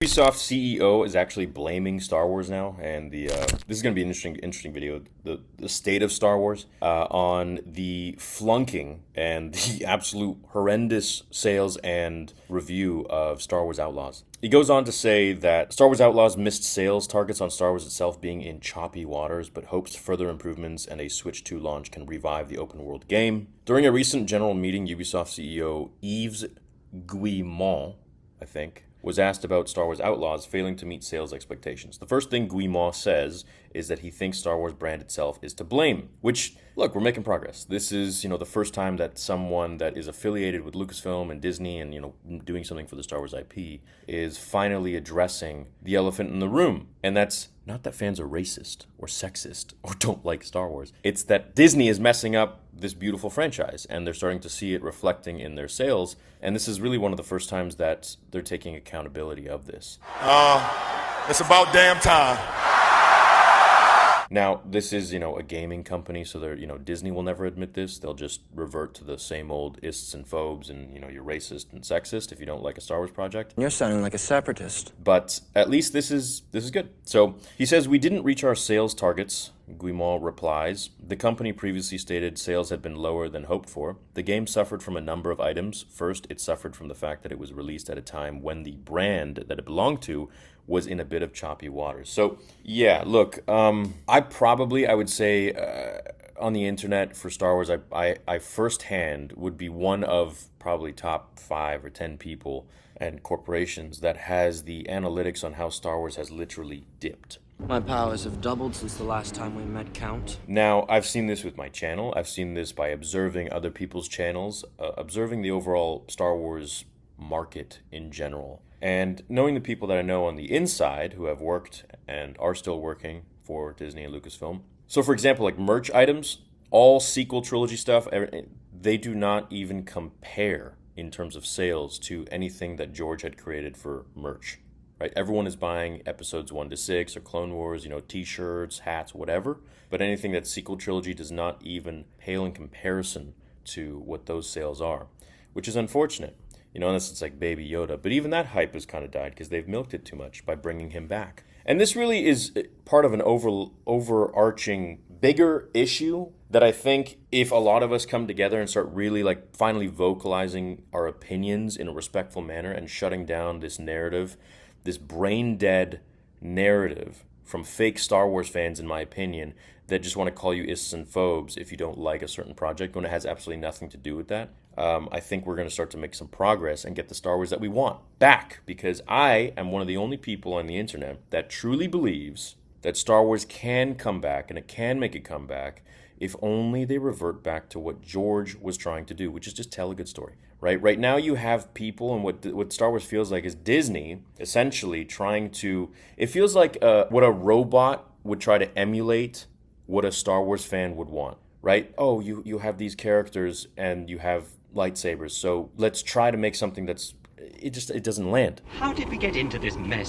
Ubisoft CEO is actually blaming Star Wars now, and this is going to be an interesting video. The state of Star Wars on the flunking and the absolute horrendous sales and review of Star Wars Outlaws. He goes on to say that Star Wars Outlaws missed sales targets on Star Wars itself being in choppy waters, but hopes further improvements and a Switch 2 launch can revive the open world game. During a recent general meeting, Ubisoft CEO Yves Guillemot, I think, was asked about Star Wars Outlaws failing to meet sales expectations. The first thing Guillemot says is that he thinks Star Wars brand itself is to blame, which, look, we're making progress. This is, the first time that someone that is affiliated with Lucasfilm and Disney and, doing something for the Star Wars IP is finally addressing the elephant in the room. And that's not that fans are racist or sexist or don't like Star Wars. It's that Disney is messing up this beautiful franchise, and they're starting to see it reflecting in their sales. And this is really one of the first times that they're taking accountability of this. It's about damn time. Now, this is, a gaming company, so they're, Disney will never admit this. They'll just revert to the same old ists and phobes and, you're racist and sexist if you don't like a Star Wars project. You're sounding like a separatist. But at least this is good. So he says, we didn't reach our sales targets. Guillemot replies, the company previously stated sales had been lower than hoped for. The game suffered from a number of items. First, it suffered from the fact that it was released at a time when the brand that it belonged to was in a bit of choppy waters. So, yeah, look, I would say on the internet for Star Wars, I firsthand would be one of probably top 5 or 10 people and corporations that has the analytics on how Star Wars has literally dipped. My powers have doubled since the last time we met, Count. Now, I've seen this with my channel. I've seen this by observing other people's channels, observing the overall Star Wars market in general, and knowing the people that I know on the inside who have worked and are still working for Disney and Lucasfilm. So, for example, like merch items, all sequel trilogy stuff, they do not even compare in terms of sales to anything that George had created for merch. Right? Everyone is buying episodes 1 to 6 or Clone Wars, t-shirts, hats, whatever. But anything that's sequel trilogy does not even pale in comparison to what those sales are, which is unfortunate. Unless it's like Baby Yoda. But even that hype has kind of died because they've milked it too much by bringing him back. And this really is part of an overarching, bigger issue that I think if a lot of us come together and start really finally vocalizing our opinions in a respectful manner and shutting down this narrative, this brain-dead narrative from fake Star Wars fans, in my opinion, that just want to call you ists and phobes if you don't like a certain project when it has absolutely nothing to do with that. I think we're going to start to make some progress and get the Star Wars that we want back, because I am one of the only people on the internet that truly believes that Star Wars can come back and it can make a comeback if only they revert back to what George was trying to do, which is just tell a good story. Right now you have people, and what Star Wars feels like is Disney essentially trying to, it feels like what a robot would try to emulate what a Star Wars fan would want, right? Oh, you have these characters and you have lightsabers, so let's try to make something it doesn't land. How did we get into this mess?